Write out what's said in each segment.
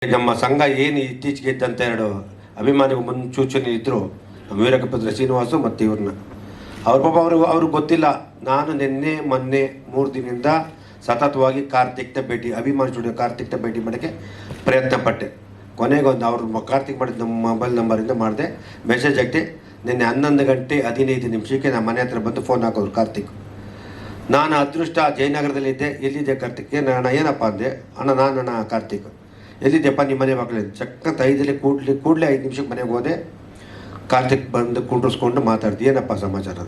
ನಮ್ಮ ಸಂಘ ಏನು ಇತ್ತೀಚೆಗೆ ಇದ್ದಂಥ ಎರಡು ಅಭಿಮಾನಿಗಳು ಮುನ್ಸೂಚನೆ ಇದ್ದರು, ವೀರಕಪುತ್ರ ಶ್ರೀನಿವಾಸು ಮತ್ತು ಇವ್ರನ್ನ. ಅವ್ರ ಪಾಪ ಅವ್ರಿಗೆ ಗೊತ್ತಿಲ್ಲ. ನಾನು ಮೊನ್ನೆ 3 ದಿನದಿಂದ ಸತತವಾಗಿ ಕಾರ್ತಿಕ್ನ ಭೇಟಿ, ಅಭಿಮಾನಿ ಸ್ಟುಡಿಯೋ ಕಾರ್ತಿಕ್ನ ಭೇಟಿ ಮಾಡೋಕ್ಕೆ ಪ್ರಯತ್ನ ಪಟ್ಟೆ. ಕೊನೆಗೊಂದು ಅವ್ರ ಕಾರ್ತಿಕ್ ಮಾಡಿದ ನಮ್ಮ ಮೊಬೈಲ್ ನಂಬರಿಂದ ಮಾಡಿದೆ, ಮೆಸೇಜ್ ಹಾಕ್ತೆ. ನಿನ್ನೆ 11:15 ನಮ್ಮ ಮನೆ ಹತ್ರ ಬಂದು ಫೋನ್ ಹಾಕೋರು ಕಾರ್ತಿಕ್. ನಾನು ಅದೃಷ್ಟ ಜಯನಗರದಲ್ಲಿದ್ದೆ. ಎಲ್ಲಿದ್ದೆ ಕಾರ್ತಿಕ್? ನಾನು ಏನಪ್ಪ ಅಂದೆ. ನಾನು ಕಾರ್ತಿಕ್ ಎಲ್ಲಿದ್ದೆಪ್ಪ? ನಿಮ್ಮ ಮನೆ ಮಕ್ಕಳು ಚಕ್ಕಂತ 5 ಕೂಡಲೇ 5 ನಿಮಿಷಕ್ಕೆ ಮನೆಗೆ ಹೋದೆ. ಕಾರ್ತಿಕ್ ಬಂದು ಕುಂಡ್ರಿಸ್ಕೊಂಡು ಮಾತಾಡ್ದು, ಏನಪ್ಪ ಸಮಾಚಾರ?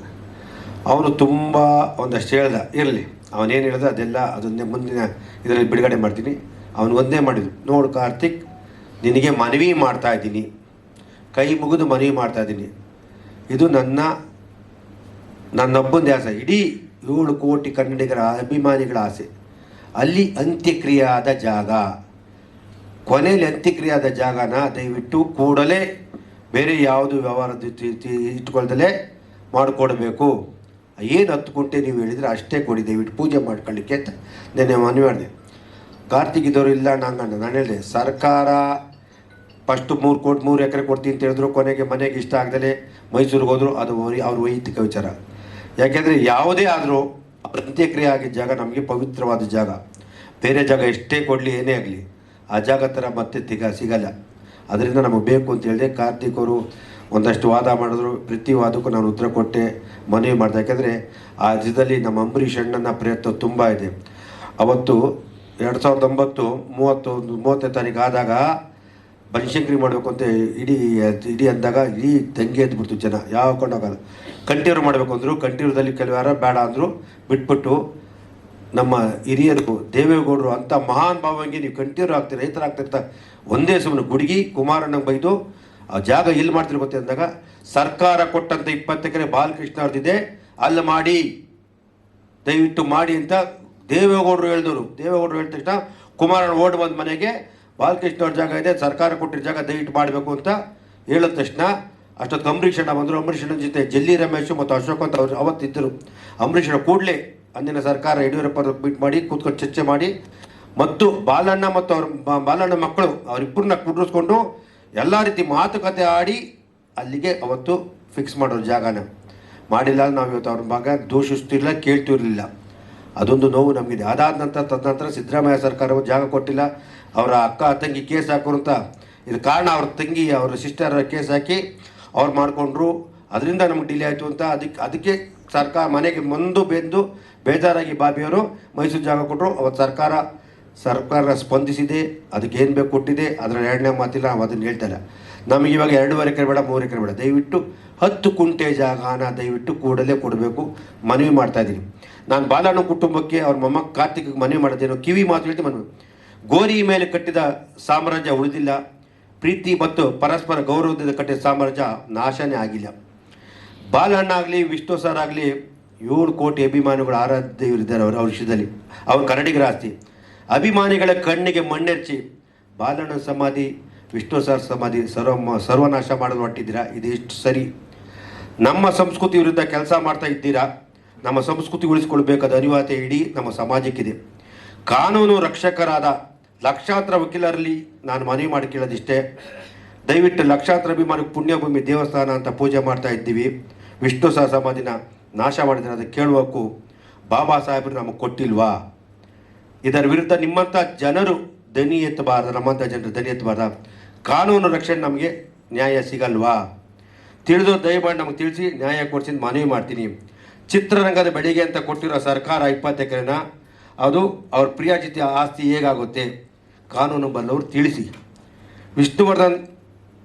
ಅವನು ತುಂಬ ಒಂದಷ್ಟು ಹೇಳ್ದ. ಇರಲಿ, ಅವನೇನು ಹೇಳ್ದ ಅದೆಲ್ಲ ಅದನ್ನೇ ಮುಂದಿನ ಇದರಲ್ಲಿ ಬಿಡುಗಡೆ ಮಾಡ್ತೀನಿ. ಅವನು ಒಂದೇ ಮಾಡಿದ್ದು, ನೋಡು ಕಾರ್ತಿಕ್, ನಿನಗೆ ಮನವಿ ಮಾಡ್ತಾಯಿದ್ದೀನಿ, ಕೈ ಮುಗಿದು ಮನವಿ ಮಾಡ್ತಾಯಿದ್ದೀನಿ. ಇದು ನನ್ನೊಬ್ಬಂದೇ ಆಸೆ, ಇಡೀ 7 ಕೋಟಿ ಕನ್ನಡಿಗರ ಅಭಿಮಾನಿಗಳ ಆಸೆ. ಅಲ್ಲಿ ಅಂತ್ಯಕ್ರಿಯೆ ಆದ ಜಾಗ, ಕೊನೆಯಲ್ಲಿ ಅಂತ್ಯಕ್ರಿಯೆ ಆದ ಜಾಗನ ದಯವಿಟ್ಟು ಕೂಡಲೇ ಬೇರೆ ಯಾವುದು ವ್ಯವಹಾರ ಇಟ್ಕೊಳ್ದಲೇ ಮಾಡಿಕೊಡ್ಬೇಕು. ಏನು 10 ಗುಂಟೆ ನೀವು ಹೇಳಿದರೆ ಅಷ್ಟೇ ಕೊಡಿ, ದಯವಿಟ್ಟು ಪೂಜೆ ಮಾಡ್ಕೊಳ್ಳಿಕ್ಕೆ ಅಂತ ನೆನ್ನೆ ಮನವಿ ಮಾಡಿದೆ. ಕಾರ್ತಿಕ್ ಇದ್ದವರು ಇಲ್ಲ ನಂಗಣ್ಣ. ನಾನು ಹೇಳಿದೆ, ಸರ್ಕಾರ ಫಸ್ಟು 3 ಎಕರೆ ಕೊಡ್ತೀನಿ ಅಂತ ಹೇಳಿದ್ರು. ಕೊನೆಗೆ ಮನೆಗೆ ಇಷ್ಟ ಆಗದಲೇ ಮೈಸೂರಿಗೆ ಹೋದರು. ಅದು ಅವ್ರ ವೈಯಕ್ತಿಕ ವಿಚಾರ. ಯಾಕೆಂದರೆ ಯಾವುದೇ ಆದರೂ ಅಂತ್ಯಕ್ರಿಯೆ ಆಗಿದ್ದ ಜಾಗ ನಮಗೆ ಪವಿತ್ರವಾದ ಜಾಗ. ಬೇರೆ ಜಾಗ ಎಷ್ಟೇ ಕೊಡಲಿ, ಏನೇ ಆಗಲಿ, ಆ ಜಾಗ ಥರ ಮತ್ತೆ ಸಿಗಲ್ಲ. ಅದರಿಂದ ನಮಗೆ ಬೇಕು ಅಂತ ಹೇಳಿದೆ. ಕಾರ್ತಿಕ್ ಅವರು ಒಂದಷ್ಟು ವಾದ ಮಾಡಿದ್ರು. ಪ್ರತಿ ವಾದಕ್ಕೂ ನಾನು ಉತ್ತರ ಕೊಟ್ಟೆ, ಮನವಿ ಮಾಡಿದೆ. ಯಾಕೆಂದರೆ ಆ ದಿನದಲ್ಲಿ ನಮ್ಮ ಅಂಬರೀಷ್ ಅಣ್ಣನ ಪ್ರಯತ್ನ ತುಂಬ ಇದೆ. ಅವತ್ತು 2009 30ನೇ ತಾರೀಕು ಆದಾಗ ಬನಶಂಕರಿ ಮಾಡಬೇಕು ಅಂತ ಇಡೀ ಅಂದಾಗ ಇಡೀ ತಂಗಿ ಎದ್ಬಿಡ್ತು ಜನ. ಯಾವ ಕೊಂಡೋಗಲ್ಲ. ಕಂಠೀರು ಮಾಡಬೇಕು ಅಂದರು. ಕಂಠೀರದಲ್ಲಿ ಕೆಲವಾರ ಬೇಡ ಅಂದರು. ಬಿಟ್ಬಿಟ್ಟು ನಮ್ಮ ಹಿರಿಯರು ದೇವೇಗೌಡರು ಅಂಥ ಮಹಾನ್ ಭಾವಂಗೆ ನೀವು ಕಂಠೀರು ಆಗ್ತೀರಿ, ರೈತರು ಆಗ್ತಿರ್ತ ಒಂದೇ ಸುಮ್ಮನೆ ಗುಡುಗಿ ಕುಮಾರಣ್ಣಗೆ ಬೈದು ಆ ಜಾಗ ಇಲ್ಲಿ ಮಾಡ್ತೀರಿ ಗೊತ್ತೇ ಅಂದಾಗ, ಸರ್ಕಾರ ಕೊಟ್ಟಂಥ 20 ಎಕರೆ ಬಾಲಕೃಷ್ಣ ಅವ್ರದ್ದಿದೆ, ಅಲ್ಲಿ ಮಾಡಿ, ದಯವಿಟ್ಟು ಮಾಡಿ ಅಂತ ದೇವೇಗೌಡರು ಹೇಳಿದವರು. ದೇವೇಗೌಡರು ಹೇಳಿದ ತಕ್ಷಣ ಕುಮಾರಣ್ಣ ಓಡ್ ಬಂದ ಮನೆಗೆ, ಬಾಲಕೃಷ್ಣ ಅವ್ರ ಜಾಗ ಇದೆ, ಸರ್ಕಾರ ಕೊಟ್ಟಿರೋ ಜಾಗ ದಯವಿಟ್ಟು ಮಾಡಬೇಕು ಅಂತ ಹೇಳಿದ ತಕ್ಷಣ ಅಷ್ಟೊತ್ತು ಅಂಬರೀಷ್ ಅಣ್ಣ ಬಂದರು. ಅಂಬರೀಷ್ ಅಣ್ಣನ ಜೊತೆ ಜಲ್ಲಿ ರಮೇಶು ಮತ್ತು ಅಶೋಕ್ ಅಂತ ಅವರು ಅವತ್ತಿದ್ದರು. ಅಂಬರೀಷ್ ಅಣ್ಣ ಕೂಡಲೇ ಅಂದಿನ ಸರ್ಕಾರ ಯಡಿಯೂರಪ್ಪ ಮೀಟ್ ಮಾಡಿ ಕೂತ್ಕೊಂಡು ಚರ್ಚೆ ಮಾಡಿ, ಮತ್ತು ಬಾಲಣ್ಣ ಮತ್ತು ಬಾಲಣ್ಣ ಮಕ್ಕಳು ಅವರಿಬ್ಬರನ್ನ ಕುಂಡ್ರಿಸ್ಕೊಂಡು ಎಲ್ಲ ರೀತಿ ಮಾತುಕತೆ ಆಡಿ ಅಲ್ಲಿಗೆ ಅವತ್ತು ಫಿಕ್ಸ್ ಮಾಡೋರು ಜಾಗನ. ಮಾಡಿಲ್ಲ. ನಾವು ಇವತ್ತು ಅವ್ರ ಮಗ ದೂಷಿಸ್ತಿರಲಿಲ್ಲ, ಕೇಳ್ತಿರಲಿಲ್ಲ. ಅದೊಂದು ನೋವು ನಮಗಿದೆ. ಅದಾದ ತದನಂತರ ಸಿದ್ದರಾಮಯ್ಯ ಸರ್ಕಾರವು ಜಾಗ ಕೊಟ್ಟಿಲ್ಲ. ಅವರ ಅಕ್ಕ ತಂಗಿ ಕೇಸ್ ಹಾಕೋರು ಅಂತ ಇದು ಕಾರಣ. ಅವ್ರ ತಂಗಿ ಅವರ ಸಿಸ್ಟರ್ ಕೇಸ್ ಹಾಕಿ ಅವ್ರು ಮಾಡಿಕೊಂಡ್ರು. ಅದರಿಂದ ನಮಗೆ ಡಿಲೇ ಆಯಿತು ಅಂತ ಅದಕ್ಕೆ ಸರ್ಕಾರ ಮನೆಗೆ ಬೆಂದು ಬೇಜಾರಾಗಿ ಬಾಬಿಯವರು ಮೈಸೂರು ಜಾಗ ಕೊಟ್ಟರು. ಅವತ್ತು ಸರ್ಕಾರ ಸ್ಪಂದಿಸಿದೆ, ಅದಕ್ಕೆ ಏನು ಬೇಕು ಕೊಟ್ಟಿದೆ. ಅದರ 2ನೇ ಮಾತಿಲ್ಲ, ನಾವು ಅದನ್ನು ಹೇಳ್ತಾರೆ. ನಮಗೆ ಇವಾಗ 2.5 ಎಕರೆ ಬೇಡ, 3 ಎಕರೆ ಬೇಡ, ದಯವಿಟ್ಟು 10 ಗುಂಟೆ ಜಾಗನ ದಯವಿಟ್ಟು ಕೂಡಲೇ ಕೊಡಬೇಕು ಮನವಿ ಮಾಡ್ತಾಯಿದ್ದೀನಿ. ನಾನು ಬಾಲಣ್ಣ ಕುಟುಂಬಕ್ಕೆ ಅವ್ರ ಮೊಮ್ಮಗ ಕಾರ್ತಿಕ್ಗೆ ಮನವಿ ಮಾಡೋದೇನೋ ಕಿವಿ ಮಾತು ಹೇಳ್ತೀನಿ. ಮನವಿ, ಗೋರಿ ಮೇಲೆ ಕಟ್ಟಿದ ಸಾಮ್ರಾಜ್ಯ ಉಳಿದಿಲ್ಲ, ಪ್ರೀತಿ ಮತ್ತು ಪರಸ್ಪರ ಗೌರವದಿಂದ ಕಟ್ಟಿದ ಸಾಮ್ರಾಜ್ಯ ನಾಶನೇ ಆಗಿಲ್ಲ. ಬಾಲಣ್ಣ ಆಗಲಿ, ವಿಷ್ಣು ಸರ್ ಆಗಲಿ, 7 ಕೋಟಿ ಅಭಿಮಾನಿಗಳು ಆರಾಧ್ಯ ಇವರಿದ್ದಾರೆ ಅವ್ರ ವಿಷಯದಲ್ಲಿ. ಅವ್ರ ಕನ್ನಡಿಗರ ಆಸ್ತಿ. ಅಭಿಮಾನಿಗಳ ಕಣ್ಣಿಗೆ ಮಣ್ಣೆರ್ಚಿ ಬಾಲಣ್ಣ ಸಮಾಧಿ, ವಿಷ್ಣು ಸರ್ ಸಮಾಧಿ ಸರ್ವನಾಶ ಮಾಡೋದು ಹೊಟ್ಟಿದ್ದೀರಾ? ಇದು ಎಷ್ಟು ಸರಿ? ನಮ್ಮ ಸಂಸ್ಕೃತಿ ವಿರುದ್ಧ ಕೆಲಸ ಮಾಡ್ತಾ ಇದ್ದೀರಾ? ನಮ್ಮ ಸಂಸ್ಕೃತಿ ಉಳಿಸ್ಕೊಳ್ಬೇಕಾದ ಅನಿವಾರ್ಯತೆ ಇಡೀ ನಮ್ಮ ಸಮಾಜಕ್ಕಿದೆ. ಕಾನೂನು ರಕ್ಷಕರಾದ ಲಕ್ಷಾಂತರ ವಕೀಲರಲ್ಲಿ ನಾನು ಮನವಿ ಮಾಡಿ ಕೇಳೋದಿಷ್ಟೇ, ದಯವಿಟ್ಟು ಲಕ್ಷಾಂತರ ಅಭಿಮಾನಿಗೆ ಪುಣ್ಯಭೂಮಿ ದೇವಸ್ಥಾನ ಅಂತ ಪೂಜೆ ಮಾಡ್ತಾ ಇದ್ದೀವಿ. ವಿಷ್ಣು ಸಹ ಸಮಾಧಿನ ನಾಶ ಮಾಡಿದ್ರೆ ಅದಕ್ಕೆ ಕೇಳುವಕ್ಕೂ ಬಾಬಾ ಸಾಹೇಬರು ನಮಗೆ ಕೊಟ್ಟಿಲ್ವಾ? ಇದರ ವಿರುದ್ಧ ನಿಮ್ಮಂಥ ಜನರು ದನಿ ಎತ್ತಬಾರ್ದು, ನಮ್ಮಂಥ ಜನರು ದನಿ ಎತ್ತಬಾರ್ದ? ಕಾನೂನು ರಕ್ಷಣೆ ನಮಗೆ ನ್ಯಾಯ ಸಿಗಲ್ವಾ? ತಿಳಿದು ದಯಮಾಡಿ ನಮಗೆ ತಿಳಿಸಿ ನ್ಯಾಯ ಕೊಡಿಸಿ ಮನವಿ ಮಾಡ್ತೀನಿ. ಚಿತ್ರರಂಗದ ಬೆಳೆಗೆ ಅಂತ ಕೊಟ್ಟಿರೋ ಸರ್ಕಾರ 20 ಎಕರೆನ ಅದು ಅವ್ರ ಪ್ರಿಯಾಜಿತ ಆಸ್ತಿ ಹೇಗಾಗುತ್ತೆ? ಕಾನೂನು ಬಲ್ಲವರು ತಿಳಿಸಿ. ವಿಷ್ಣುವರ್ಧನ್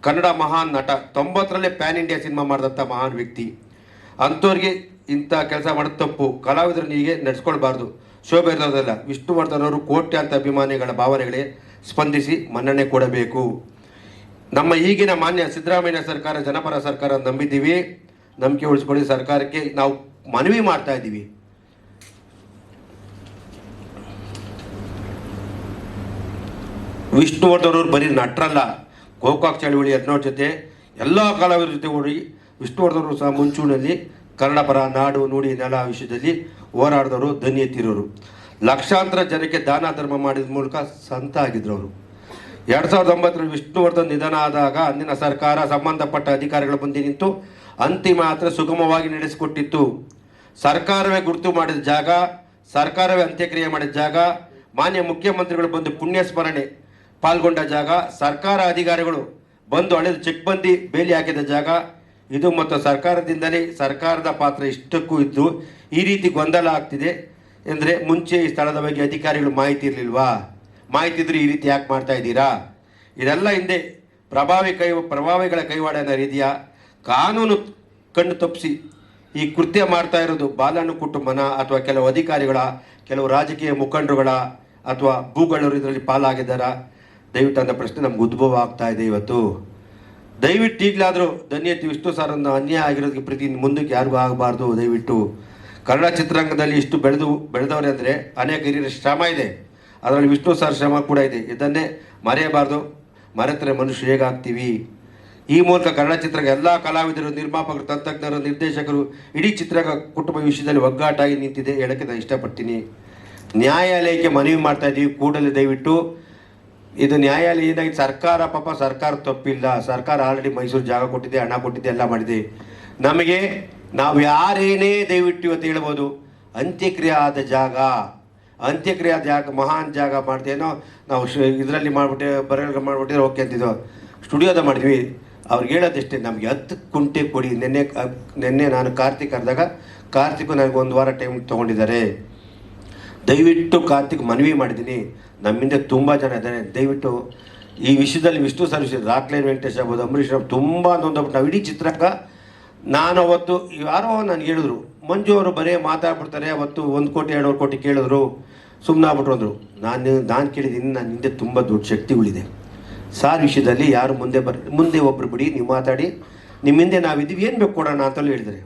ಕನ್ನಡ ಮಹಾನ್ ನಟ, 90ರಲ್ಲೇ ಪ್ಯಾನ್ ಇಂಡಿಯಾ ಸಿನಿಮಾ ಮಾಡಿದಂಥ ಮಹಾನ್ ವ್ಯಕ್ತಿ. ಅಂಥವ್ರಿಗೆ ಇಂಥ ಕೆಲಸ ಮಾಡೋದು ತಪ್ಪು. ಕಲಾವಿದರನ್ನು ಹೀಗೆ ನಡೆಸ್ಕೊಳ್ಬಾರ್ದು, ಶೋಭೆ ಇರೋದಲ್ಲ. ವಿಷ್ಣುವರ್ಧನ್ ಅವರು ಕೋಟ್ಯಾಂತ ಅಭಿಮಾನಿಗಳ ಭಾವನೆಗಳೇ ಸ್ಪಂದಿಸಿ ಮನ್ನಣೆ ಕೊಡಬೇಕು. ನಮ್ಮ ಈಗಿನ ಮಾನ್ಯ ಸಿದ್ದರಾಮಯ್ಯ ಸರ್ಕಾರ ಜನಪರ ಸರ್ಕಾರ ನಂಬಿದ್ದೀವಿ. ನಂಬಿಕೆ ಉಳಿಸ್ಕೊಳ್ಳಿ. ಸರ್ಕಾರಕ್ಕೆ ನಾವು ಮನವಿ ಮಾಡ್ತಾ ಇದ್ದೀವಿ. ವಿಷ್ಣುವರ್ಧನ್ ಅವರು ಬರೀ ನಟರಲ್ಲ, ಗೋಕಾಕ್ ಚಳವಳಿ ಯತ್ನೋರ್ ಜೊತೆ ಎಲ್ಲ ಕಲಾವಿದರ ಜೊತೆ ಓಡಿ ವಿಷ್ಣುವರ್ಧನ್ ಅವರು ಸಹ ಮುಂಚೂಣಿಯಲ್ಲಿ ಕನ್ನಡ ಪರ ನಾಡು ನುಡಿ ನೆಲ ವಿಷಯದಲ್ಲಿ ಹೋರಾಡಿದವರು, ದನಿ ಎತ್ತಿರೋರು. ಲಕ್ಷಾಂತರ ಜನಕ್ಕೆ ದಾನ ಧರ್ಮ ಮಾಡಿದ ಮೂಲಕ ಸಂತ ಆಗಿದ್ರು ಅವರು. 2009 ವಿಷ್ಣುವರ್ಧನ್ ನಿಧನ ಆದಾಗ ಅಂದಿನ ಸರ್ಕಾರ ಸಂಬಂಧಪಟ್ಟ ಅಧಿಕಾರಿಗಳ ಮುಂದೆ ನಿಂತು ಅಂತಿಮಯಾತ್ರೆ ಸುಗಮವಾಗಿ ನಡೆಸಿಕೊಟ್ಟಿತ್ತು. ಸರ್ಕಾರವೇ ಗುರುತು ಮಾಡಿದ ಜಾಗ, ಸರ್ಕಾರವೇ ಅಂತ್ಯಕ್ರಿಯೆ ಮಾಡಿದ ಜಾಗ, ಮಾನ್ಯ ಮುಖ್ಯಮಂತ್ರಿಗಳು ಬಂದು ಪುಣ್ಯ ಸ್ಮರಣೆ ಪಾಲ್ಗೊಂಡ ಜಾಗ, ಸರ್ಕಾರ ಅಧಿಕಾರಿಗಳು ಬಂದು ಅಳೆದು ಚೆಕ್ ಬಂದಿ ಬೇಲಿ ಹಾಕಿದ ಜಾಗ ಇದು. ಮತ್ತು ಸರ್ಕಾರದಿಂದಲೇ ಸರ್ಕಾರದ ಪಾತ್ರ ಇಷ್ಟಕ್ಕೂ ಇದ್ದು ಈ ರೀತಿ ಗೊಂದಲ ಆಗ್ತಿದೆ ಅಂದರೆ ಮುಂಚೆ ಈ ಸ್ಥಳದ ಬಗ್ಗೆ ಅಧಿಕಾರಿಗಳು ಮಾಹಿತಿ ಇರಲಿಲ್ವಾ? ಮಾಹಿತಿ ಇದ್ದರೆ ಈ ರೀತಿ ಯಾಕೆ ಮಾಡ್ತಾ ಇದ್ದೀರಾ? ಇದೆಲ್ಲ ಹಿಂದೆ ಪ್ರಭಾವಿಗಳ ಕೈವಾಡ ಅನ್ನೋ ರೀತಿಯ ಕಾನೂನು ಕಣ್ಣು ತಪ್ಪಿಸಿ ಈ ಕೃತ್ಯ ಮಾಡ್ತಾ ಇರೋದು ಬಾಲಣ್ಣ ಕುಟುಂಬನ ಅಥವಾ ಕೆಲವು ಅಧಿಕಾರಿಗಳ, ಕೆಲವು ರಾಜಕೀಯ ಮುಖಂಡರುಗಳ ಅಥವಾ ಭೂಗಳವರು ಇದರಲ್ಲಿ ಪಾಲಾಗಿದ್ದಾರಾ? ದಯವಿಟ್ಟು ಅನ್ನೋ ಪ್ರಶ್ನೆ ನಮ್ಗೆ ಉದ್ಭವ ಆಗ್ತಾ ಇದೆ ಇವತ್ತು. ದಯವಿಟ್ಟು ಈಗಲಾದರೂ ಧನ್ಯತೆ ವಿಷ್ಣು ಸರ್ ಅನ್ನು ಅನ್ಯಾಯ ಆಗಿರೋದಕ್ಕೆ ಪ್ರೀತಿ ಮುಂದಕ್ಕೆ ಯಾರಿಗೂ ಆಗಬಾರ್ದು. ದಯವಿಟ್ಟು ಕನ್ನಡ ಚಿತ್ರರಂಗದಲ್ಲಿ ಇಷ್ಟು ಬೆಳೆದವರೇ ಅಂದರೆ ಅನೇಕ ಹಿರಿಯರ ಶ್ರಮ ಇದೆ, ಅದರಲ್ಲಿ ವಿಷ್ಣು ಸರ್ ಶ್ರಮ ಕೂಡ ಇದೆ. ಇದನ್ನೇ ಮರೆಯಬಾರ್ದು. ಮರೆತರೆ ಮನುಷ್ಯ ಹೇಗಾಗ್ತೀವಿ? ಈ ಮೂಲಕ ಕನ್ನಡ ಚಿತ್ರರಂಗ ಎಲ್ಲ ಕಲಾವಿದರು, ನಿರ್ಮಾಪಕರು, ತಂತ್ರಜ್ಞರು, ನಿರ್ದೇಶಕರು, ಇಡೀ ಚಿತ್ರರಂಗ ಕುಟುಂಬ ವಿಷಯದಲ್ಲಿ ಒಗ್ಗಟ್ಟಾಗಿ ನಿಂತಿದೆ ಹೇಳೋಕ್ಕೆ ನಾನು ಇಷ್ಟಪಡ್ತೀನಿ. ನ್ಯಾಯಾಲಯಕ್ಕೆ ಮನವಿ ಮಾಡ್ತಾ ಇದ್ದೀವಿ, ಕೂಡಲೇ ದಯವಿಟ್ಟು ಇದು ನ್ಯಾಯಾಲಯ ಏನಾಗಿ ಸರ್ಕಾರ ಪಾಪ ಸರ್ಕಾರ ತಪ್ಪಿಲ್ಲ. ಸರ್ಕಾರ ಆಲ್ರೆಡಿ ಮೈಸೂರು ಜಾಗ ಕೊಟ್ಟಿದೆ, ಹಣ ಕೊಟ್ಟಿದೆ, ಎಲ್ಲ ಮಾಡಿದೆ. ನಮಗೆ ನಾವು ಯಾರೇನೇ ದಯವಿಟ್ಟು ಇವತ್ತು ಹೇಳ್ಬೋದು, ಅಂತ್ಯಕ್ರಿಯೆ ಆದ ಜಾಗ, ಅಂತ್ಯಕ್ರಿಯೆ ಆದ ಜಾಗ ಮಹಾನ್ ಜಾಗ ಮಾಡ್ತೇನೋ ನಾವು ಇದರಲ್ಲಿ ಮಾಡಿಬಿಟ್ಟೆ ಬರಗ ಮಾಡಿಬಿಟ್ಟಿದ್ರೆ ಓಕೆ ಅಂತಿದ್ದೋ, ಸ್ಟುಡಿಯೋದ ಮಾಡಿದ್ವಿ. ಅವ್ರಿಗೆ ಹೇಳೋದಷ್ಟೇ, ನಮಗೆ 10 ಕುಂಟೆ ಕೊಡಿ. ನಿನ್ನೆ ನಾನು ಕಾರ್ತಿಕ್ ಕರೆದಾಗ ಕಾರ್ತಿಕ್ ನನಗೆ 1 ವಾರ ಟೈಮ್ ತೊಗೊಂಡಿದ್ದಾರೆ. ದಯವಿಟ್ಟು ಕಾರ್ತಿಕ್ ಮನವಿ ಮಾಡಿದ್ದೀನಿ, ನಮ್ಮಿಂದ ತುಂಬ ಜನ ಇದ್ದಾರೆ, ದಯವಿಟ್ಟು ಈ ವಿಷಯದಲ್ಲಿ ವಿಷ್ಣು ಸರ್ ವಿಷಯ ರಾಕ್ಲೈನ್ ವೆಂಕಟೇಶ್ ಆಗ್ಬೋದು, ಅಂಬರೀಷ್ ಅವ್ರು ತುಂಬ ನೊಂದಬಿಟ್ಟು ನಾವು ಇಡೀ ಚಿತ್ರಕ್ಕ. ನಾನು ಅವತ್ತು ಯಾರೋ ನನಗೆ ಹೇಳಿದ್ರು, ಮಂಜು ಅವರು ಬರೀ ಮಾತಾಡ್ಬಿಡ್ತಾರೆ, ಅವತ್ತು 1 ಕೋಟಿ 2 ಕೋಟಿ ಕೇಳಿದ್ರು, ಸುಮ್ಮನೆ ಆಗ್ಬಿಟ್ರು ಅಂದರು. ನಾನು ಕೇಳಿದ್ದೀನಿ, ನನ್ನ ಹಿಂದೆ ತುಂಬ ದೊಡ್ಡ ಶಕ್ತಿಗಳಿದೆ. ಸಾರ್ ವಿಷಯದಲ್ಲಿ ಯಾರು ಮುಂದೆ ಒಬ್ಬರು ಬಿಡಿ, ನೀವು ಮಾತಾಡಿ, ನಿಮ್ಮ ಹಿಂದೆ ನಾವಿದ್ದೀವಿ, ಏನು ಬೇಕು ಕೊಡೋಣ ಅಂತಲೂ ಹೇಳಿದ್ದಾರೆ.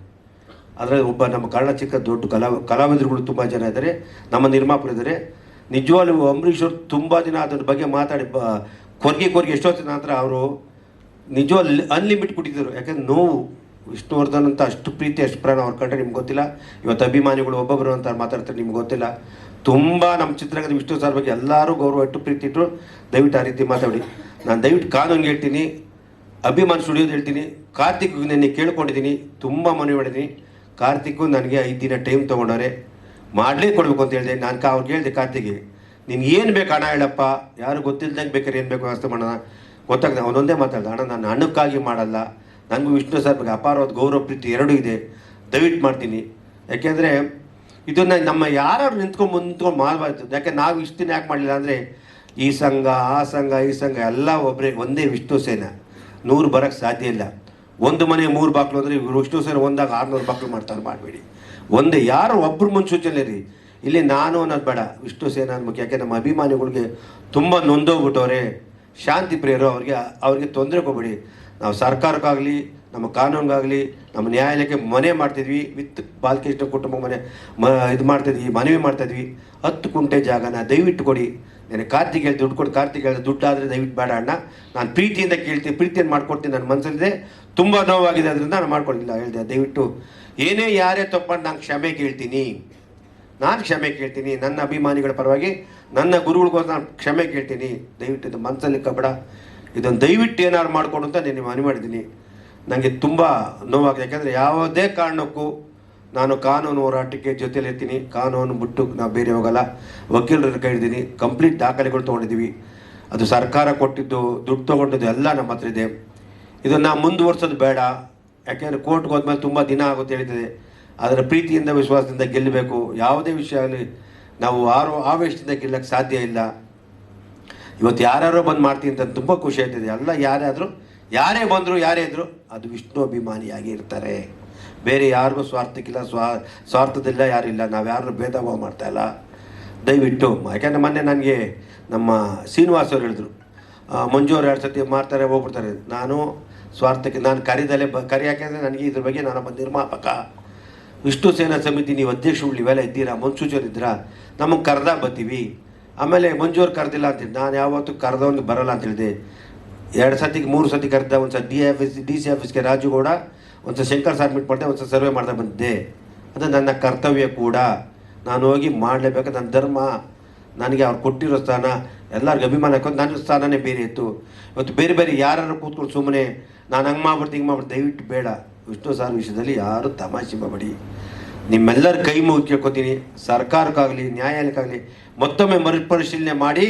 ಅದರಲ್ಲಿ ಒಬ್ಬ ನಮ್ಮ ಕನ್ನಡ ಚಿಕ್ಕ ದೊಡ್ಡ ಕಲಾವಿದರುಗಳು ತುಂಬ ಜನ ಇದ್ದಾರೆ, ನಮ್ಮ ನಿರ್ಮಾಪಕರು ಇದ್ದಾರೆ. ನಿಜವಾಗ್ಲೂ ಅಂಬರೀಷ್ ಅವರು ತುಂಬ ದಿನ ಅದ್ರ ಬಗ್ಗೆ ಮಾತಾಡಿ ಕೊರ್ಗೆ ಎಷ್ಟೊತ್ತಿನ ನಂತರ ಅವರು ನಿಜವಾಗ್ಲೂ ಅನ್ಲಿಮಿಟ್ ಕೊಟ್ಟಿದ್ದರು. ಯಾಕಂದ್ರೆ ನೋವು, ವಿಷ್ಣುವರ್ಧನ್ ಅಂತ ಅಷ್ಟು ಪ್ರೀತಿ ಅಷ್ಟು ಪ್ರಾಣ ಅವ್ರ ಕಂಡ್ರೆ ನಿಮ್ಗೆ ಗೊತ್ತಿಲ್ಲ. ಇವತ್ತು ಅಭಿಮಾನಿಗಳು ಒಬ್ಬೊಬ್ಬರು ಅಂತ ಮಾತಾಡ್ತಾರೆ, ನಿಮ್ಗೆ ಗೊತ್ತಿಲ್ಲ. ತುಂಬ ನಮ್ಮ ಚಿತ್ರರಂಗದ ವಿಷ್ಣು ಸರ್ ಬಗ್ಗೆ ಎಲ್ಲರೂ ಗೌರವ ಇಟ್ಟು ಪ್ರೀತಿ ಇಟ್ಟರು. ದಯವಿಟ್ಟು ಆ ರೀತಿ ಮಾತಾಡಿ. ನಾನು ದಯವಿಟ್ಟು ಕಾನೂನಿಗೆ ಹೇಳ್ತೀನಿ, ಅಭಿಮಾನಿ ಸ್ಟುಡಿಯೋದು ಹೇಳ್ತೀನಿ. ಕಾರ್ತಿಕ್ ನೆನ್ನೆ ಕೇಳ್ಕೊಂಡಿದ್ದೀನಿ, ತುಂಬ ಮನವಿ ಮಾಡಿದ್ದೀನಿ. ಕಾರ್ತಿಕ್ಕು ನನಗೆ 5 ದಿನ ಟೈಮ್ ತೊಗೊಂಡವ್ರೆ, ಮಾಡಲೇ ಕೊಡಬೇಕು ಅಂತ ಹೇಳಿದೆ. ನಾನು ಅವ್ರಿಗೆ ಹೇಳಿದೆ, ಕಾರ್ತಿಕ್ಗೆ ನೀನು ಏನು ಬೇಕು ಹಣ ಹೇಳಪ್ಪ, ಯಾರು ಗೊತ್ತಿಲ್ದಂಗೆ ಬೇಕಾದ್ರೆ ಏನು ಬೇಕು ವ್ಯವಸ್ಥೆ ಮಾಡೋಣ. ಗೊತ್ತಾಗ್ತದೆ ಅವನೊಂದೇ ಮಾತಾಡ್ದೆ, ಅಣ್ಣ ನಾನು ಹಣಕ್ಕಾಗಿ ಮಾಡಲ್ಲ, ನನಗೂ ವಿಷ್ಣು ಸರ್ ಬಗ್ಗೆ ಅಪಾರವಾದ ಗೌರವ ಪ್ರೀತಿ ಎರಡೂ ಇದೆ, ದಯವಿಟ್ಟು ಮಾಡ್ತೀನಿ. ಯಾಕೆಂದರೆ ಇದನ್ನು ನಮ್ಮ ಯಾರು ನಿಂತ್ಕೊಂಡು ಮಾಡಬಾರ್ದು. ಯಾಕೆ ನಾವು ಇಷ್ಟು ದಿನ ಯಾಕೆ ಮಾಡಲಿಲ್ಲ ಅಂದರೆ, ಈ ಸಂಘ ಆ ಸಂಘ ಈ ಸಂಘ ಎಲ್ಲ ಒಂದೇ ವಿಷ್ಣು ಸೇನ, 100 ಬರೋಕ್ಕೆ ಸಾಧ್ಯ ಇಲ್ಲ. ಒಂದು ಮನೆ 3 ಬಾಕ್ಲು ಅಂದರೆ ವಿಷ್ಣು ಸೇನ ಒಂದಾಗ 600 ಬಾಕ್ಲು ಮಾಡ್ತಾರೆ, ಮಾಡಬೇಡಿ. ಒಂದೇ ಯಾರು ಒಬ್ಬರು ಮುನ್ಸೂಚನೆ ರೀ. ಇಲ್ಲಿ ನಾನು ಅನ್ನೋದು ಬೇಡ, ವಿಷ್ಣು ಸೇನಾ ಮುಖ್ಯ. ಯಾಕೆ ನಮ್ಮ ಅಭಿಮಾನಿಗಳಿಗೆ ತುಂಬ ನೊಂದೋಗ್ಬಿಟ್ಟವ್ರೆ, ಶಾಂತಿ ಪ್ರಿಯರು, ಅವ್ರಿಗೆ ತೊಂದರೆ ಕೊಡಬೇಡಿ. ನಾವು ಸರ್ಕಾರಕ್ಕಾಗಲಿ ನಮ್ಮ ಕಾನೂನಿಗಾಗಲಿ ನಮ್ಮ ನ್ಯಾಯಾಲಯಕ್ಕೆ ಮನೆ ಮಾಡ್ತಿದ್ವಿ, ವಿತ್ ಬಾಲಕೃಷ್ಣ ಕುಟುಂಬ ಇದು ಮಾಡ್ತಿದ್ವಿ, ಮನವಿ ಮಾಡ್ತಾಯಿದ್ವಿ. 10 ಕುಂಟೆ ಜಾಗನ ದಯವಿಟ್ಟು ಕೊಡಿ. ನಾನು ಕಾರ್ತಿಕ್ ಹೇಳಿ ದುಡ್ಡು ಕೊಡಿ, ಕಾರ್ತಿಕ್ ಹೇಳಿದ ದುಡ್ಡು ಆದರೆ ದಯವಿಟ್ಟು ಬೇಡ ಅಣ್ಣ, ನಾನು ಪ್ರೀತಿಯಿಂದ ಕೇಳ್ತೀನಿ, ಪ್ರೀತಿಯನ್ನು ಮಾಡ್ಕೊಡ್ತೀನಿ. ನನ್ನ ಮನಸ್ಸಲ್ಲಿದೆ, ತುಂಬ ನೋವಾಗಿದೆ, ಅದರಿಂದ ನಾನು ಮಾಡ್ಕೊಡಿಲ್ಲ ಹೇಳಿದೆ. ದಯವಿಟ್ಟು ಏನೇ ಯಾರೇ ತಪ್ಪಂಡು ನಾನು ಕ್ಷಮೆ ಕೇಳ್ತೀನಿ, ನನ್ನ ಅಭಿಮಾನಿಗಳ ಪರವಾಗಿ, ನನ್ನ ಗುರುಗಳಿಗೋಸ್ಕರ ನಾನು ಕ್ಷಮೆ ಕೇಳ್ತೀನಿ. ದಯವಿಟ್ಟು ಇದು ಮನಸ್ಸಲ್ಲಿ ಕಬಡ, ಇದನ್ನು ದಯವಿಟ್ಟು ಏನಾರು ಮಾಡಿಕೊಡು ಅಂತ ನಾನು ಮನವಿ ಮಾಡಿದ್ದೀನಿ. ನನಗೆ ತುಂಬ ನೋವಾಗಿದೆ. ಯಾಕೆಂದರೆ ಯಾವುದೇ ಕಾರಣಕ್ಕೂ ನಾನು ಕಾನೂನು ಹೋರಾಟಕ್ಕೆ ಜೊತೆಲಿರ್ತೀನಿ. ಕಾನೂನು ಬಿಟ್ಟು ನಾವು ಬೇರೆ ಹೋಗಲ್ಲ. ವಕೀಲರ ಕೈ ಹಿಡಿದೀನಿ, ಕಂಪ್ಲೀಟ್ ದಾಖಲೆಗಳು ತೊಗೊಂಡಿದ್ದೀವಿ. ಅದು ಸರ್ಕಾರ ಕೊಟ್ಟಿದ್ದು, ದುಡ್ಡು ತೊಗೊಂಡಿದ್ದು ಎಲ್ಲ ನಮ್ಮ ಹತ್ರ ಇದೆ. ಇದನ್ನು ಮುಂದುವರ್ಸೋದು ಬೇಡ. ಯಾಕೆಂದರೆ ಕೋರ್ಟ್ಗೆ ಹೋದ್ಮೇಲೆ ತುಂಬ ದಿನ ಆಗುತ್ತೆ ಹೇಳಿದೆ. ಅದರ ಪ್ರೀತಿಯಿಂದ ವಿಶ್ವಾಸದಿಂದ ಗೆಲ್ಲಬೇಕು. ಯಾವುದೇ ವಿಷಯ ಆಗಲಿ ನಾವು ಆವೇಶದಿಂದ ಗೆಲ್ಲಕ್ಕೆ ಸಾಧ್ಯ ಇಲ್ಲ. ಇವತ್ತು ಯಾರ್ಯಾರೋ ಬಂದು ಮಾಡ್ತೀನಿ ಅಂತ ತುಂಬ ಖುಷಿ ಆಯ್ತದೆ. ಎಲ್ಲ ಯಾರೇ ಬಂದರು ಯಾರೇ ಇದ್ದರು ಅದು ವಿಷ್ಣು ಅಭಿಮಾನಿಯಾಗಿ ಇರ್ತಾರೆ. ಬೇರೆ ಯಾರಿಗೂ ಸ್ವಾರ್ಥದಿಲ್ಲ, ಯಾರಿಲ್ಲ. ನಾವು ಯಾರನ್ನೂ ಭೇದ ಭಾವ ಮಾಡ್ತಾಯಿಲ್ಲ. ದಯವಿಟ್ಟು, ಯಾಕೆಂದರೆ ಮೊನ್ನೆ ನನಗೆ ನಮ್ಮ ಶ್ರೀನಿವಾಸ್ ಅವರು ಹೇಳಿದ್ರು, ಮಂಜು ಅವ್ರು 2 ಸತಿ ಮಾಡ್ತಾರೆ ಹೋಗ್ಬಿಡ್ತಾರೆ. ನಾನು ಸ್ವಾರ್ಥಕ್ಕೆ ನಾನು ಕರಿ ಯಾಕೆಂದರೆ ನನಗೆ ಇದ್ರ ಬಗ್ಗೆ ನಾನೊಬ್ಬ ನಿರ್ಮಾಪಕ. ವಿಷ್ಣು ಸೇನಾ ಸಮಿತಿ ನೀವು ಅಧ್ಯಕ್ಷಗಳು ಇವೆಲ್ಲ ಇದ್ದೀರಾ, ಮುನ್ಸೂಚನೆ ಇದ್ದೀರಾ, ನಮಗೆ ಕರೆದಾಗ ಬರ್ತೀವಿ. ಆಮೇಲೆ ಮಂಜೂರು ಕರೆದಿಲ್ಲ ಅಂತಿದ್ದು, ನಾನು ಯಾವತ್ತೂ ಕರೆದವನಿಗೆ ಬರೋಲ್ಲ ಅಂತ ಹೇಳಿದೆ. 2 ಸತಿಗೆ 3 ಸತಿ ಕರೆದ. ಒಂದು ಸಲ DC ಆಫೀಸ್ಗೆ ರಾಜುಗೌಡ, ಒಂದು ಸಲ ಶಂಕರ್ ಸಾರ್ ಮೀಟ್ ಮಾಡಿದೆ, ಒಂದು ಸಲ ಸರ್ವೆ ಮಾಡ್ತಾ ಬಂದಿದ್ದೆ. ಅದು ನನ್ನ ಕರ್ತವ್ಯ ಕೂಡ, ನಾನು ಹೋಗಿ ಮಾಡಲೇಬೇಕು. ನನ್ನ ಧರ್ಮ, ನನಗೆ ಅವ್ರು ಕೊಟ್ಟಿರೋ ಸ್ಥಾನ. ಎಲ್ಲರಿಗೂ ಅಭಿಮಾನ ಹಾಕೊಂಡು ನನ್ನ ಸ್ಥಾನನೇ ಬೇರೆ ಇತ್ತು. ಇವತ್ತು ಬೇರೆ ಬೇರೆ ಯಾರು ಕೂತ್ಕೊಂಡು ಸುಮ್ಮನೆ ನಾನು ಹಂಗೆ ಮಾಡ್ಬಿಡ್ತೀನಿ ಹಿಂಗೆ ಮಾಡ್ಬಿಡ್ತೀನಿ, ದಯವಿಟ್ಟು ಬೇಡ. ವಿಷ್ಣು ಸಾರ್ ವಿಷಯದಲ್ಲಿ ಯಾರು ತಮಾಷೆ ಮಾಡಬೇಡಿ. ನಿಮ್ಮೆಲ್ಲರ ಕೈ ಮುಗಿ ಕೇಳ್ಕೊತೀನಿ, ಸರ್ಕಾರಕ್ಕಾಗಲಿ ನ್ಯಾಯಾಲಯಕ್ಕಾಗಲಿ ಮತ್ತೊಮ್ಮೆ ಮರುಪರಿಶೀಲನೆ ಮಾಡಿ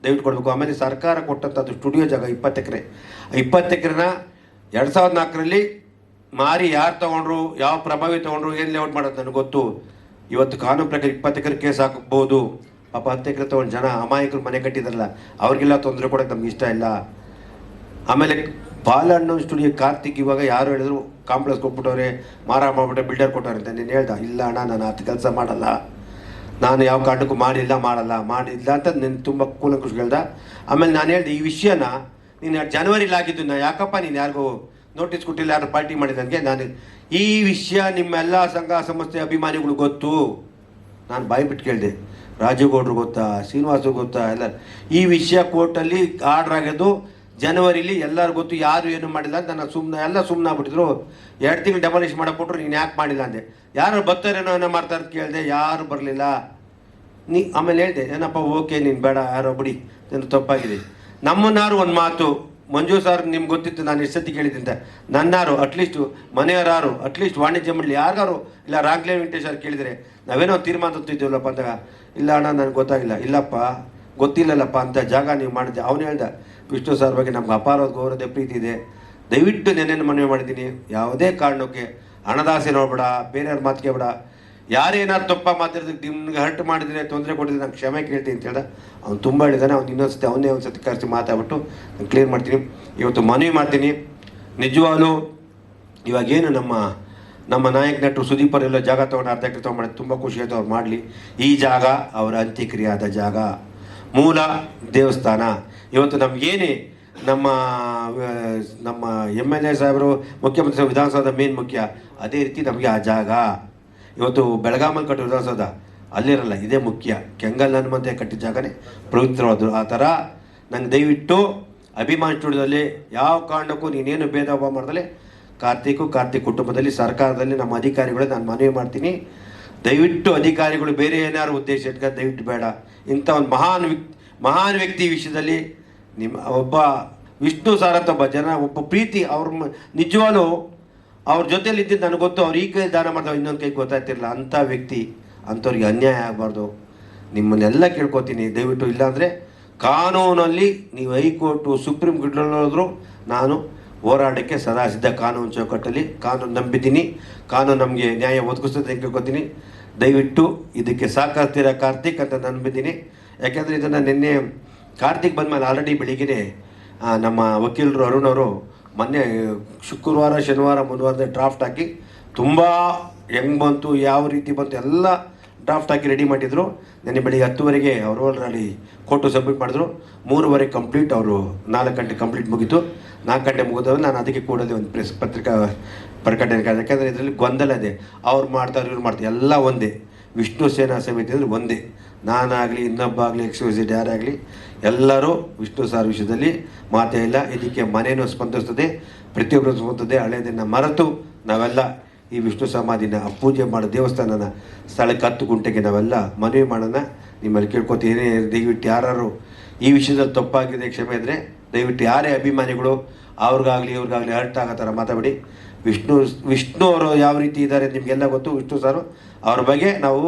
ದಯವಿಟ್ಟು ಕೊಡಬೇಕು. ಆಮೇಲೆ ಸರ್ಕಾರ ಕೊಟ್ಟಂಥದ್ದು ಸ್ಟುಡಿಯೋ ಜಾಗ 20 ಎಕರೆ. 20 ಎಕರೆನ 2004ರಲ್ಲಿ ಮಾರಿ ಯಾರು ತೊಗೊಂಡ್ರು, ಯಾವ ಪ್ರಭಾವಿ ತೊಗೊಂಡ್ರು, ಏನು ಲೇಔಟ್ ಮಾಡೋದು ನನಗೆ ಗೊತ್ತು. ಇವತ್ತು ಕಾನೂನು ಪ್ರಕಾರ 20 ಎಕರೆ ಕೇಸ್ ಹಾಕಬಹುದು. ಪಾಪ 10 ಎಕರೆ ತೊಗೊಂಡು ಜನ ಅಮಾಯಕರು ಮನೆ ಕಟ್ಟಿದಾರಲ್ಲ, ಅವ್ರಿಗೆಲ್ಲ ತೊಂದರೆ ಕೊಡೋಕ್ಕೆ ನಮ್ಗೆ ಇಷ್ಟ ಇಲ್ಲ. ಆಮೇಲೆ ಬಾಲಣ್ಣ ಸ್ಟುಡಿಯೋ ಕಾರ್ತಿಕ್ ಇವಾಗ ಯಾರು ಹೇಳಿದ್ರು ಕಾಂಪ್ಲೆಕ್ಸ್ ಕೊಟ್ಬಿಟ್ಟವ್ರೆ, ಮಾರಾಟ ಮಾಡ್ಬಿಟ್ಟೆ, ಬಿಲ್ಡರ್ ಕೊಟ್ಟವ್ರೆ ಅಂತ. ನೀನು ಹೇಳ್ದ ಇಲ್ಲ ಅಣ್ಣ, ನಾನು ಅದು ಕೆಲಸ ಮಾಡಲ್ಲ, ನಾನು ಯಾವ ಕಾರಣಕ್ಕೂ ಮಾಡಿಲ್ಲ ಅಂತ ನೀನು ತುಂಬ ಕೂಲಂಕುಷ ಹೇಳ್ದ. ಆಮೇಲೆ ನಾನು ಹೇಳ್ದೆ ಈ ವಿಷಯನ ನೀನು ಜನವರಿಲಿ ಆಗಿದ್ದು, ನಾ ಯಾಕಪ್ಪ ನೀನು ಯಾರಿಗೂ ನೋಟಿಸ್ ಕೊಟ್ಟಿಲ್ಲ, ಯಾರು ಪಾರ್ಟಿ ಮಾಡಿದ ನನಗೆ. ನಾನು ಈ ವಿಷಯ ನಿಮ್ಮೆಲ್ಲ ಸಂಘ ಸಂಸ್ಥೆ ಅಭಿಮಾನಿಗಳು ಗೊತ್ತು. ನಾನು ಬಾಯಿ ಬಿಟ್ಟು ಕೇಳಿದೆ, ರಾಜುಗೌಡ್ರು ಗೊತ್ತಾ, ಶ್ರೀನಿವಾಸು ಗೊತ್ತಾ, ಎಲ್ಲ ಈ ವಿಷಯ ಕೋರ್ಟಲ್ಲಿ ಆರ್ಡ್ರ್ ಆಗೋದು ಜನವರಿಲಿ ಎಲ್ಲರೂ ಗೊತ್ತು, ಯಾರು ಏನು ಮಾಡಿಲ್ಲ ಅಂತ. ನಾನು ಸುಮ್ಮನೆ ಆಗ್ಬಿಟ್ಟಿದ್ರು. 2 ತಿಂಗಳು ಡೆಮಾಲಿಷ್ ಮಾಡಕ್ಕೆ ಕೊಟ್ಟರು, ನೀನು ಯಾಕೆ ಮಾಡಿಲ್ಲ ಅಂದೆ. ಯಾರು ಬರ್ತಾರೇನೋ ಏನೋ ಮಾಡ್ತಾರೆ ಅಂತ ಕೇಳಿದೆ, ಯಾರು ಬರಲಿಲ್ಲ. ಆಮೇಲೆ ಹೇಳಿದೆ ಏನಪ್ಪ ಓಕೆ ನೀನು ಬೇಡ, ಯಾರೋ ಬಿಡಿ, ನಿನ್ನ ತಪ್ಪಾಗಿದೆ. ನಮ್ಮನ್ನಾರು ಒಂದು ಮಾತು, ಮಂಜು ಸರ್ ನಿಮ್ಗೆ ಗೊತ್ತಿತ್ತು ನಾನು ಎಷ್ಟೊತ್ತಿ ಕೇಳಿದ್ದೆ ಅಂತ. ನನ್ನಾರು ಅಟ್ಲೀಸ್ಟು ಮನೆಯವರಾರು ಅಟ್ಲೀಸ್ಟ್ ವಾಣಿಜ್ಯ ಮಂಡಳಿ ಯಾರಿಗಾರು ಇಲ್ಲ ರಾಗ್ಲೇ ವೆಂಕಟೇಶ್ವರ್ ಕೇಳಿದರೆ ನಾವೇನೋ ತೀರ್ಮಾನ ತೊತ್ತಿದ್ದೀವಲ್ಲಪ್ಪ ಅಂದಾಗ, ಇಲ್ಲ ಅಣ್ಣ ನನಗೆ ಗೊತ್ತಾಗಿಲ್ಲ, ಇಲ್ಲಪ್ಪ ಗೊತ್ತಿಲ್ಲಲ್ಲಪ್ಪ ಅಂತ ಜಾಗ ನೀವು ಮಾಡಿದ್ದೆ. ಅವನು ಹೇಳ್ದ ವಿಷ್ಣು ಸರ್ ಬಗ್ಗೆ ನಮ್ಗೆ ಅಪಾರವಾದ ಗೌರವದ ಪ್ರೀತಿ ಇದೆ, ದಯವಿಟ್ಟು ನೆನ್ನೆನ್ನು ಮನವಿ ಮಾಡಿದ್ದೀನಿ, ಯಾವುದೇ ಕಾರಣಕ್ಕೆ ಹಣದಾಸೆ ನೋಡಬೇಡ, ಬೇರೆಯವ್ರ ಮಾತು ಕೇಳಬೇಡ, ಯಾರೇನಾದ್ರು ತಪ್ಪ ಮಾತಾಡೋದಕ್ಕೆ ನಿಮ್ಗೆ ಹರ್ಟ್ ಮಾಡಿದರೆ ತೊಂದರೆ ಕೊಟ್ಟಿದ್ರೆ ನಾನು ಕ್ಷಮೆ ಕೇಳ್ತೀನಿ ಅಂತ ಹೇಳ್ದ. ಅವ್ನು ತುಂಬ ಹೇಳಿದಾನೆ. ಅವ್ನು ಇನ್ನೊಂದ್ಸತಿ ಅವನ್ನೇ ಒಂದು ಸತಿ ಕರೆಸಿ ಮಾತಾಡ್ಬಿಟ್ಟು ನಾನು ಕ್ಲಿಯರ್ ಮಾಡ್ತೀನಿ. ಇವತ್ತು ಮನವಿ ಮಾಡ್ತೀನಿ, ನಿಜವಾಗ್ಲೂ ಇವಾಗೇನು ನಮ್ಮ ನಾಯಕ ನಟರು ಸುದೀಪರೆಲ್ಲ ಜಾಗ ತೊಗೊಂಡು ಅರ್ಧ ಎಕರೆ ತೊಗೊಂಡು ತುಂಬ ಖುಷಿ ಆಯಿತು. ಅವ್ರು ಮಾಡಲಿ. ಈ ಜಾಗ ಅವರ ಅಂತ್ಯಕ್ರಿಯೆ ಆದ ಜಾಗ, ಮೂಲ ದೇವಸ್ಥಾನ. ಇವತ್ತು ನಮಗೇನೇ ನಮ್ಮ MLA ಸಾಹೇಬರು, ಮುಖ್ಯಮಂತ್ರಿ ಸಾಹೇಬರು ವಿಧಾನಸೌಧ ಮೇನ್ ಮುಖ್ಯ, ಅದೇ ರೀತಿ ನಮಗೆ ಆ ಜಾಗ ಇವತ್ತು ಬೆಳಗಾಮಲ್ಲಿ ಕಟ್ಟೋ ವಿಧಾನಸೌಧ ಅಲ್ಲಿರಲ್ಲ, ಇದೇ ಮುಖ್ಯ. ಕೆಂಗಲ್ ಹನುಮಂತೆ ಕಟ್ಟಿದ ಜಾಗನೇ ಪವಿತ್ರವಾದರು. ಆ ಥರ ನಂಗೆ ದಯವಿಟ್ಟು ಅಭಿಮಾನ್ ಸ್ಟುಡಿಯೋದಲ್ಲಿ ಯಾವ ಕಾರಣಕ್ಕೂ ನೀನೇನು ಭೇದ ಭಾವ ಮಾಡಿದ್ರೆ ಕಾರ್ತಿಕ್ ಕುಟುಂಬದಲ್ಲಿ ಸರ್ಕಾರದಲ್ಲಿ ನಮ್ಮ ಅಧಿಕಾರಿಗಳು ನಾನು ಮನವಿ ಮಾಡ್ತೀನಿ, ದಯವಿಟ್ಟು ಅಧಿಕಾರಿಗಳು ಬೇರೆ ಏನಾದ್ರು ಉದ್ದೇಶ ಇಟ್ಕೊಂಡು ದಯವಿಟ್ಟು ಬೇಡ. ಇಂಥ ಒಂದು ಮಹಾನ್ ವ್ಯಕ್ತಿ ವಿಷಯದಲ್ಲಿ ಒಬ್ಬ ವಿಷ್ಣು ಸಾರಥ ಒಬ್ಬ ಪ್ರೀತಿ ಅವ್ರ ನಿಜವಾಗ್ಲೂ ಅವ್ರ ಜೊತೆಲಿ ಇದ್ದಿದ್ದು ನನಗೆ ಗೊತ್ತು. ಅವ್ರು ಈ ಕೈ ದಾನ ಮಾಡ್ತಾವೆ, ಇನ್ನೊಂದು ಕೈ ಗೊತ್ತಾಗ್ತಿರಲಿಲ್ಲ. ಅಂಥ ವ್ಯಕ್ತಿ, ಅಂಥವ್ರಿಗೆ ಅನ್ಯಾಯ ಆಗಬಾರ್ದು. ನಿಮ್ಮನ್ನೆಲ್ಲ ಕೇಳ್ಕೊತೀನಿ ದಯವಿಟ್ಟು. ಇಲ್ಲಾಂದರೆ ಕಾನೂನಲ್ಲಿ ನೀವು ಹೈಕೋರ್ಟು ಸುಪ್ರೀಂ ಕೋರ್ಟ್ನಲ್ಲೋದ್ರು ನಾನು ಹೋರಾಟಕ್ಕೆ ಸದಾ ಸಿದ್ಧ. ಕಾನೂನು ಚೌಕಟ್ಟಲ್ಲಿ ಕಾನೂನು ನಂಬಿದ್ದೀನಿ, ಕಾನೂನು ನಮಗೆ ನ್ಯಾಯ ಒದಗಿಸ್ತದೆ ಕೇಳ್ಕೊತೀನಿ. ದಯವಿಟ್ಟು ಇದಕ್ಕೆ ಸಹಕರಿಸ್ತೀರ ಕಾರ್ತಿಕ್ ಅಂತ ನಂಬಿದ್ದೀನಿ. ಯಾಕೆಂದರೆ ಇದನ್ನು ನಿನ್ನೆ ಕಾರ್ತಿಕ್ ಬಂದಮೇಲೆ ಆಲ್ರೆಡಿ ಬೆಳಿಗ್ಗೆ ನಮ್ಮ ವಕೀಲರು ಅರುಣ್ ಅವರು ಮೊನ್ನೆ ಶುಕ್ರವಾರ ಶನಿವಾರ ಮುಂದುವಾರದ ಡ್ರಾಫ್ಟ್ ಹಾಕಿ ತುಂಬ ಹೆಂಗೆ ಬಂತು ಯಾವ ರೀತಿ ಬಂತು ಎಲ್ಲ ಡ್ರಾಫ್ಟ್ ಹಾಕಿ ರೆಡಿ ಮಾಡಿದರು. ನೆನ್ನೆ ಬೆಳಿಗ್ಗೆ 10 ಅವರು ಅಲ್ಲಿ ಕೊಟ್ಟು ಸಬ್ಮಿಟ್ ಮಾಡಿದ್ರು. 3:30 ಕಂಪ್ಲೀಟ್, ಅವರು 4 ಗಂಟೆ ಕಂಪ್ಲೀಟ್ ಮುಗೀತು. 4 ಗಂಟೆ ಮುಗಿದವರು ನಾನು ಅದಕ್ಕೆ ಕೂಡಲೇ ಒಂದು ಪತ್ರಿಕಾ ಪ್ರಕಟಣೆ. ಯಾಕೆಂದರೆ ಇದರಲ್ಲಿ ಗೊಂದಲ ಇದೆ, ಅವ್ರು ಮಾಡ್ತಾರೆ ಇವ್ರು ಮಾಡ್ತಾರೆ, ಎಲ್ಲ ಒಂದೇ. ವಿಷ್ಣು ಸೇನಾ ಸಮಿತಿ ಅಂದರೆ ಒಂದೇ. ನಾನಾಗಲಿ ಇನ್ನೊಬ್ಬ ಆಗಲಿ XYZ ಯಾರಾಗಲಿ ಎಲ್ಲರೂ ವಿಷ್ಣು ಸಾರ್ ವಿಷಯದಲ್ಲಿ ಮಾತೇ ಇಲ್ಲ. ಇದಕ್ಕೆ ಮನೇನೂ ಸ್ಪಂದಿಸ್ತದೆ, ಪ್ರತಿಯೊಬ್ಬರು ಸ್ಪಂದಿಸ್ತದೆ. ಹಳೆಯದನ್ನು ಮರೆತು ನಾವೆಲ್ಲ ಈ ವಿಷ್ಣು ಸಮಾಧಿನ ಪೂಜೆ ಮಾಡೋ ದೇವಸ್ಥಾನನ ಸ್ಥಳಕ್ಕೆ 10 ಗುಂಟೆಗೆ ನಾವೆಲ್ಲ ಮನವಿ ಮಾಡೋಣ. ನಿಮ್ಮಲ್ಲಿ ಕೇಳ್ಕೊತೀನಿ, ದಯವಿಟ್ಟು ಯಾರು ಈ ವಿಷಯದಲ್ಲಿ ತಪ್ಪಾಗಿದೆ ಕ್ಷಮೆ ಇದ್ದರೆ ದಯವಿಟ್ಟು ಯಾರೇ ಅಭಿಮಾನಿಗಳು ಅವ್ರಿಗಾಗಲಿ ಇವ್ರಿಗಾಗಲಿ ಹರ್ಟ್ ಆಗೋ ಥರ ಮಾತಾಡಿ. ವಿಷ್ಣು ಅವರು ಯಾವ ರೀತಿ ಇದ್ದಾರೆ ನಿಮಗೆಲ್ಲ ಗೊತ್ತು. ವಿಷ್ಣು ಸಾರು ಅವ್ರ ಬಗ್ಗೆ ನಾವು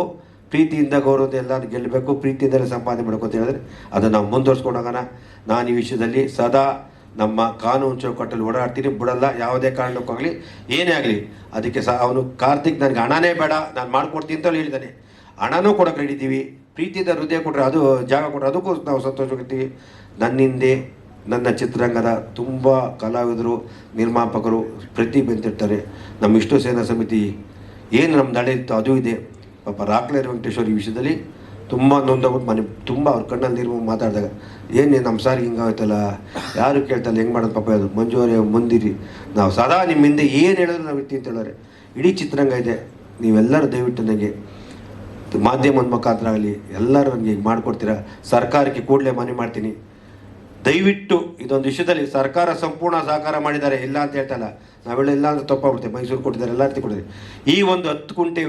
ಪ್ರೀತಿಯಿಂದ ಗೌರವದ ಎಲ್ಲ ಗೆಲ್ಲಬೇಕು, ಪ್ರೀತಿಯಿಂದಲೇ ಸಂಪಾದನೆ ಮಾಡಬೇಕು ಅಂತ ಹೇಳಿದ್ರೆ ಅದನ್ನು ನಾವು ಮುಂದುವರ್ಸ್ಕೊಂಡು ಹೋಗೋಣ. ನಾನು ಈ ವಿಷಯದಲ್ಲಿ ಸದಾ ನಮ್ಮ ಕಾನೂನು ಚೌಕಟ್ಟಲ್ಲಿ ಓಡಾಡ್ತೀನಿ, ಬಿಡಲ್ಲ. ಯಾವುದೇ ಕಾರಣಕ್ಕಾಗಲಿ ಏನೇ ಆಗಲಿ ಅದಕ್ಕೆ ಅವನು ಕಾರ್ತಿಕ್ ನನಗೆ ಹಣನೇ ಬೇಡ ನಾನು ಮಾಡಿಕೊಡ್ತೀನಿ ಅಂತಲೂ ಹೇಳಿದ್ದಾನೆ. ಹಣನೂ ಕೊಡೋಕೆ ರೆಡಿದ್ದೀವಿ, ಪ್ರೀತಿಯಿಂದ ಹೃದಯ ಕೊಟ್ಟರೆ ಅದು ಜಾಗ ಕೊಟ್ಟರೆ ಅದಕ್ಕೂ ನಾವು ಸಂತೋಷವಾಗಿರ್ತೀವಿ. ನನ್ನಿಂದೆ ನನ್ನ ಚಿತ್ರರಂಗದ ತುಂಬ ಕಲಾವಿದರು ನಿರ್ಮಾಪಕರು ಪ್ರತಿಭೆಂತಿರ್ತಾರೆ. ನಮ್ಮ ವಿಷ್ಣು ಸೇನಾ ಸಮಿತಿ ಏನು ನಮ್ಮ ದಳೆ ಇತ್ತು ಅದು ಇದೆ. ಪಾಪ ರಾಕ್ಲೇ ವೆಂಕಟೇಶ್ವರ ಈ ವಿಷಯದಲ್ಲಿ ತುಂಬ ನೊಂದೋಗ್ಬಿಟ್ಟು ಮನೆ ತುಂಬ ಅವ್ರ ಕಣ್ಣಲ್ಲಿ ನೀರು ಮಾತಾಡಿದಾಗ ಏನು ನಮ್ಮ ಸಾರಿಗೆ ಹಿಂಗಾಯ್ತಲ್ಲ, ಯಾರು ಕೇಳ್ತಲ್ಲ, ಹೆಂಗೆ ಮಾಡೋದು ಪಾಪ ಅದು. ಮಂಜುವರೇ ಮುಂದಿರಿ, ನಾವು ಸದಾ ನಿಮ್ಮ ಹಿಂದೆ ಏನು ಹೇಳಿದ್ರು ನಾವು ಇರ್ತೀವಿ ಅಂತ ಹೇಳೋರೆ. ಇಡೀ ಚಿತ್ರರಂಗ ಇದೆ, ನೀವೆಲ್ಲರೂ ದಯವಿಟ್ಟು ನನಗೆ ಮಾಧ್ಯಮದ ಮುಖಾಂತರ ಆಗಲಿ ಎಲ್ಲರೂ ನನಗೆ ಈಗ ಮಾಡಿಕೊಡ್ತೀರಾ. ಸರ್ಕಾರಕ್ಕೆ ಕೂಡಲೇ ಮನವಿ ಮಾಡ್ತೀನಿ, ದಯವಿಟ್ಟು ಇದೊಂದು ವಿಷಯದಲ್ಲಿ ಸರ್ಕಾರ ಸಂಪೂರ್ಣ ಸಹಕಾರ ಮಾಡಿದ್ದಾರೆ, ಇಲ್ಲ ಅಂತ ಹೇಳ್ತಲ್ಲ. ನಾವೆಲ್ಲ ಇಲ್ಲ ಅಂತ ತಪ್ಪಾಗ್ಬಿಡ್ತೇವೆ. ಮೈಸೂರು ಕೊಟ್ಟಿದ್ದಾರೆ, ಎಲ್ಲ ರೀತಿ ಕೊಟ್ಟಿದ್ದಾರೆ. ಈ ಒಂದು 10 ಗುಂಟೆ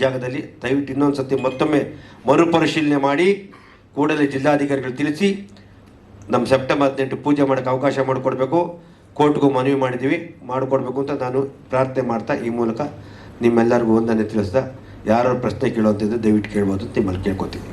ಜಾಗದಲ್ಲಿ ದಯವಿಟ್ಟು ಇನ್ನೊಂದು ಸತಿ ಮತ್ತೊಮ್ಮೆ ಮರುಪರಿಶೀಲನೆ ಮಾಡಿ ಕೂಡಲೇ ಜಿಲ್ಲಾಧಿಕಾರಿಗಳು ತಿಳಿಸಿ ನಮ್ಮ ಸೆಪ್ಟೆಂಬರ್ 18 ಪೂಜೆ ಮಾಡೋಕ್ಕೆ ಅವಕಾಶ ಮಾಡಿಕೊಡ್ಬೇಕು. ಕೋರ್ಟ್ಗೂ ಮನವಿ ಮಾಡಿಕೊಡ್ಬೇಕು ಅಂತ ನಾನು ಪ್ರಾರ್ಥನೆ ಮಾಡ್ತಾ ಈ ಮೂಲಕ ನಿಮ್ಮೆಲ್ಲರಿಗೂ ವಂದನೆ ತಿಳಿಸ್ತಾ, ಯಾರು ಪ್ರಶ್ನೆ ಕೇಳುವಂಥದ್ದು ದಯವಿಟ್ಟು ಕೇಳ್ಬೋದು ಅಂತ ನಿಮ್ಮಲ್ಲಿ ಕೇಳ್ಕೊತೀನಿ.